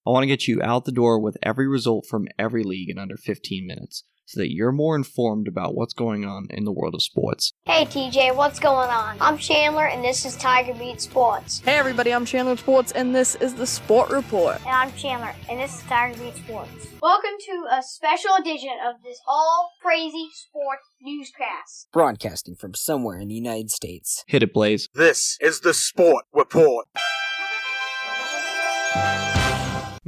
I want to get you out the door with every result from every league in under 15 minutes, so that you're more informed about what's going on in the world of sports. Hey TJ, what's going on? I'm Chandler and this is Tiger Beat Sports. Hey everybody, I'm Chandler Sports and this is the Sport Report. And I'm Chandler and this is Tiger Beat Sports. Welcome to a special edition of this all crazy sports newscast. Broadcasting from somewhere in the United States. Hit it, Blaze. This is the Sport Report.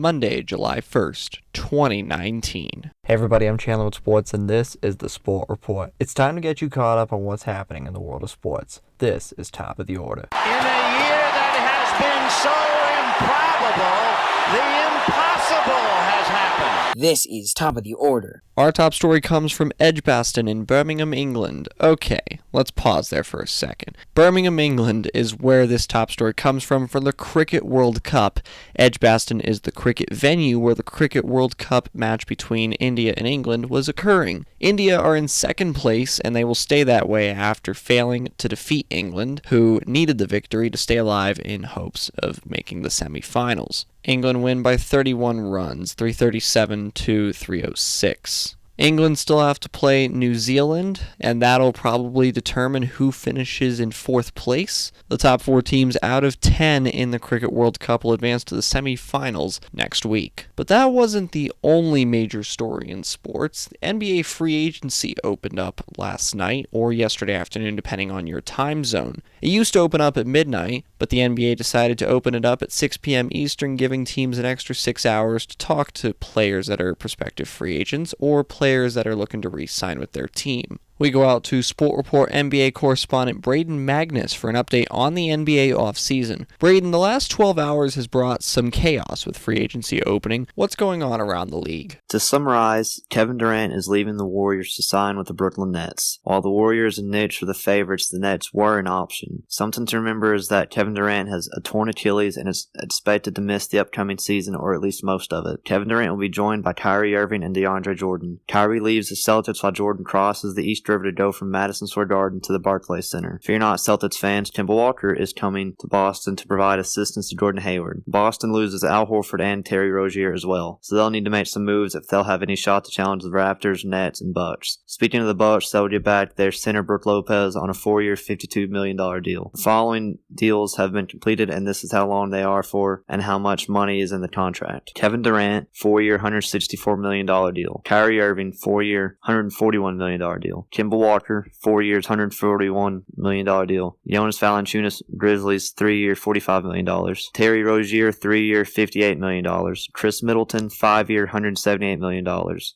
Monday, July 1st, 2019. Hey everybody, I'm Chandler with Sports, and this is the Sport Report. It's time to get you caught up on what's happening in the world of sports. This is Top of the Order. In a year that has been so improbable, the impossible has happened. This is Top of the Order. Our top story comes from Edgbaston in Birmingham, England. Okay, let's pause there for a second. Birmingham, England is where this top story comes from for the Cricket World Cup. Edgbaston is the cricket venue where the Cricket World Cup match between India and England was occurring. India are in second place, and they will stay that way after failing to defeat England, who needed the victory to stay alive in hopes of making the semi-finals. England win by 31 runs, 337 to 306. England still have to play New Zealand, and that'll probably determine who finishes in fourth place. The top 4 teams out of 10 in the Cricket World Cup will advance to the semi-finals next week. But that wasn't the only major story in sports. The NBA free agency opened up last night, or yesterday afternoon, depending on your time zone. It used to open up at midnight, but the NBA decided to open it up at 6 p.m. Eastern, giving teams an extra 6 hours to talk to players that are prospective free agents or players that are looking to re-sign with their team. We go out to Sport Report NBA correspondent Braden Magnus for an update on the NBA offseason. Braden, the last 12 hours has brought some chaos with free agency opening. What's going on around the league? To summarize, Kevin Durant is leaving the Warriors to sign with the Brooklyn Nets. While the Warriors and Knicks were the favorites, the Nets were an option. Something to remember is that Kevin Durant has a torn Achilles and is expected to miss the upcoming season, or at least most of it. Kevin Durant will be joined by Kyrie Irving and DeAndre Jordan. Kyrie leaves the Celtics while Jordan crosses the East River to go from Madison Square Garden to the Barclays Center. Fear not, Celtics fans, Kemba Walker is coming to Boston to provide assistance to Gordon Hayward. Boston loses Al Horford and Terry Rozier as well, so they'll need to make some moves if they'll have any shot to challenge the Raptors, Nets, and Bucks. Speaking of the Bucks, they'll get back their center Brook Lopez on a 4-year, $52 million deal. The following deals have been completed, and this is how long they are for and how much money is in the contract. Kevin Durant, 4-year, $164 million deal. Kyrie Irving, 4-year, $141 million deal. Kemba Walker, 4 years, $141 million deal. Jonas Valanciunas, Grizzlies, 3-year, $45 million. Terry Rozier, 3-year, $58 million. Chris Middleton, 5-year, $178 million.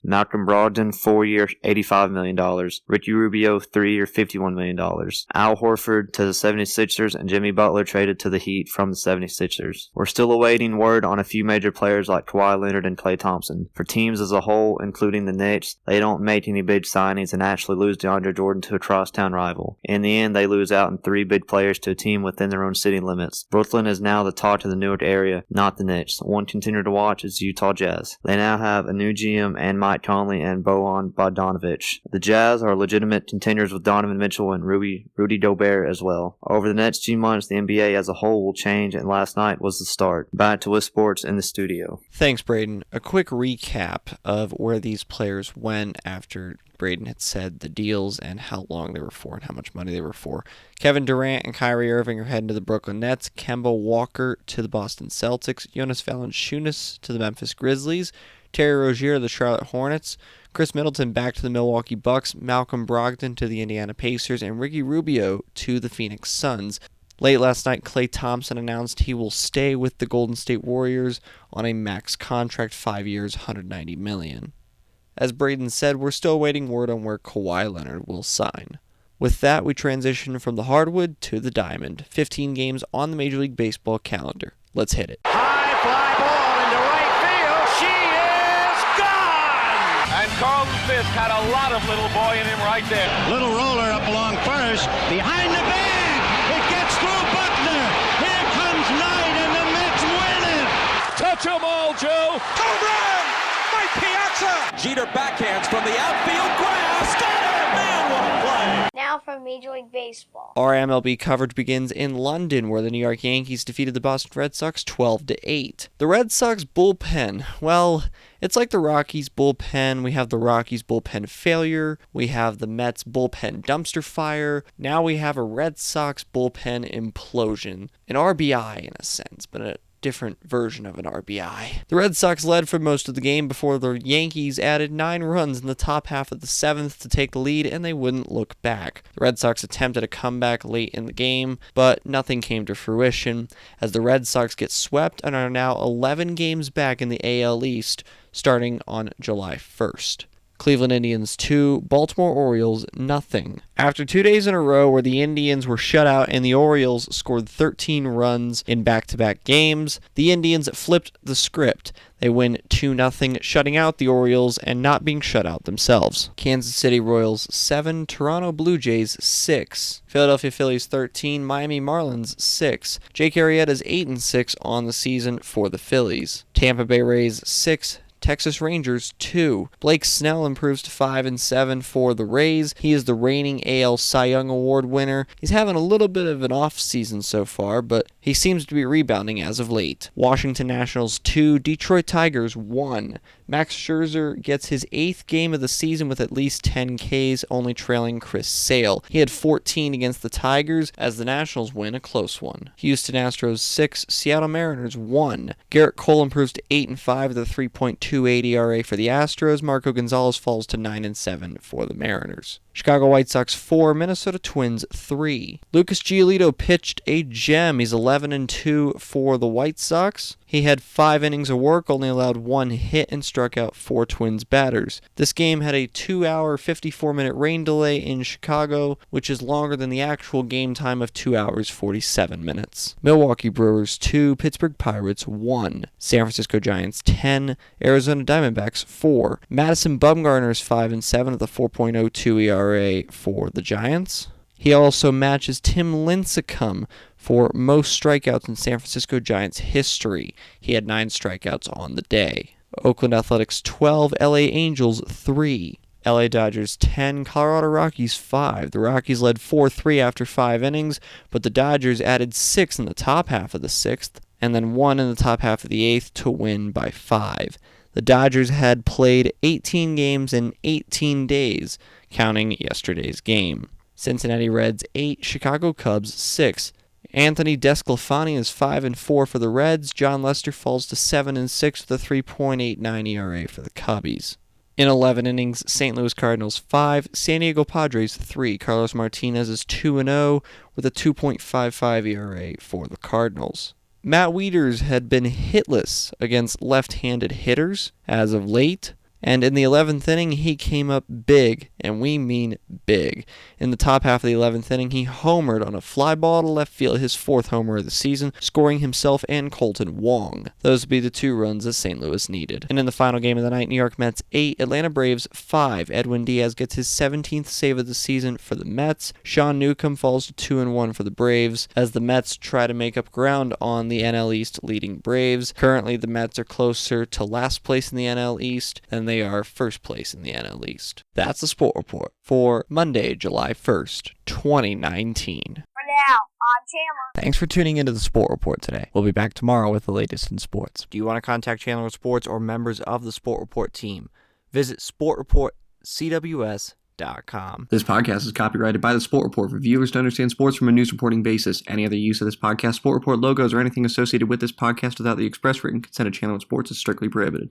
Malcolm Brogdon, 4-year, $85 million. Ricky Rubio, 3-year, $51 million. Al Horford to the 76ers, and Jimmy Butler traded to the Heat from the 76ers. We're still awaiting word on a few major players like Kawhi Leonard and Klay Thompson. For teams as a whole, including the Knicks, they don't make any big signings and actually lose DeAndre Jordan to a crosstown rival. In the end, they lose out in 3 big players to a team within their own city limits. Brooklyn is now the talk of the Newark area, not the Knicks. One contender to watch is Utah Jazz. They now have a new GM and Mike Conley and Bojan Bogdanovic. The Jazz are legitimate contenders with Donovan Mitchell and Rudy Gobert as well. Over the next few months, the NBA as a whole will change, and last night was the start. Back to With Sports in the studio. Thanks, Braden. A quick recap of where these players went after Braden had said the deals and how long they were for and how much money they were for. Kevin Durant and Kyrie Irving are heading to the Brooklyn Nets. Kemba Walker to the Boston Celtics. Jonas Valanciunas to the Memphis Grizzlies. Terry Rozier to the Charlotte Hornets. Chris Middleton back to the Milwaukee Bucks. Malcolm Brogdon to the Indiana Pacers. And Ricky Rubio to the Phoenix Suns. Late last night, Klay Thompson announced he will stay with the Golden State Warriors on a max contract, 5 years, $190 million. As Braden said, we're still awaiting word on where Kawhi Leonard will sign. With that, we transition from the hardwood to the diamond. 15 games on the Major League Baseball calendar. Let's hit it. High fly ball into right field. She is gone! And Carlton Fisk had a lot of little boy in him right there. Little roller up along first. Behind the bag. It gets through Buckner. Here comes Knight, and the Mets win it. Touch 'em all, Joe. Home run! Mike Piazza! Jeter backhands from the outfield grass. Got it! Man, what a play! Now now from Major League Baseball. Our MLB coverage begins in London, where the New York Yankees defeated the Boston Red Sox 12-8. The Red Sox bullpen, well, it's like the Rockies bullpen. We have the Rockies bullpen failure. We have the Mets bullpen dumpster fire. Now we have a Red Sox bullpen implosion. An RBI in a sense, but a different version of an RBI. The Red Sox led for most of the game before the Yankees added 9 runs in the top half of the 7th to take the lead, and they wouldn't look back. The Red Sox attempted a comeback late in the game, but nothing came to fruition as the Red Sox get swept and are now 11 games back in the AL East starting on July 1st. Cleveland Indians 2, Baltimore Orioles nothing. After 2 days in a row where the Indians were shut out and the Orioles scored 13 runs in back-to-back games, the Indians flipped the script. They win 2-0, shutting out the Orioles and not being shut out themselves. Kansas City Royals 7, Toronto Blue Jays 6, Philadelphia Phillies 13, Miami Marlins 6. Jake Arrieta's 8-6 on the season for the Phillies. Tampa Bay Rays 6, Texas Rangers 2. Blake Snell improves to 5-7 for the Rays. He is the reigning AL Cy Young Award winner. He's having a little bit of an off season so far, but he seems to be rebounding as of late. Washington Nationals 2, Detroit Tigers 1. Max Scherzer gets his 8th game of the season with at least 10 Ks, only trailing Chris Sale. He had 14 against the Tigers as the Nationals win a close one. Houston Astros 6, Seattle Mariners 1. Garrett Cole improves to 8-5 with a 3.28 ERA for the Astros. Marco Gonzalez falls to 9-7 for the Mariners. Chicago White Sox 4, Minnesota Twins 3. Lucas Giolito pitched a gem. He's 11-2 for the White Sox. He had 5 innings of work, only allowed 1 hit, and struck out 4 Twins batters. This game had a 2-hour, 54-minute rain delay in Chicago, which is longer than the actual game time of 2 hours, 47 minutes. Milwaukee Brewers 2, Pittsburgh Pirates 1. San Francisco Giants 10, Arizona Diamondbacks 4. Madison Bumgarner is 5-7 with a 4.02 ERA for the Giants. He also matches Tim Lincecum for most strikeouts in San Francisco Giants history. He had 9 strikeouts on the day. Oakland Athletics 12, LA Angels 3. LA Dodgers 10, Colorado Rockies 5. The Rockies led 4-3 after 5 innings, but the Dodgers added 6 in the top half of the 6th, and then 1 in the top half of the 8th to win by 5. The Dodgers had played 18 games in 18 days, counting yesterday's game. Cincinnati Reds 8, Chicago Cubs 6. Anthony Desclafani is 5-4 for the Reds. John Lester falls to 7-6 with a 3.89 ERA for the Cubbies. In 11 innings, St. Louis Cardinals 5, San Diego Padres 3. Carlos Martinez is 2-0 with a 2.55 ERA for the Cardinals. Matt Wieters had been hitless against left-handed hitters as of late, and in the 11th inning, he came up big, and we mean big. In the top half of the 11th inning, he homered on a fly ball to left field, his 4th homer of the season, scoring himself and Colton Wong. Those would be the 2 runs that St. Louis needed. And in the final game of the night, New York Mets 8, Atlanta Braves 5. Edwin Diaz gets his 17th save of the season for the Mets. Sean Newcomb falls to 2-1 for the Braves, as the Mets try to make up ground on the NL East leading Braves. Currently, the Mets are closer to last place in the NL East than they are first place in the NL East. That's the Sport Report for Monday, July 1st, 2019. For now, I'm Chandler. Thanks for tuning into the Sport Report today. We'll be back tomorrow with the latest in sports. Do you want to contact Chandler Sports or members of the Sport Report team? Visit sportreportcws.com. This podcast is copyrighted by the Sport Report for viewers to understand sports from a news reporting basis. Any other use of this podcast, Sport Report logos, or anything associated with this podcast without the express written consent of Chandler Sports is strictly prohibited.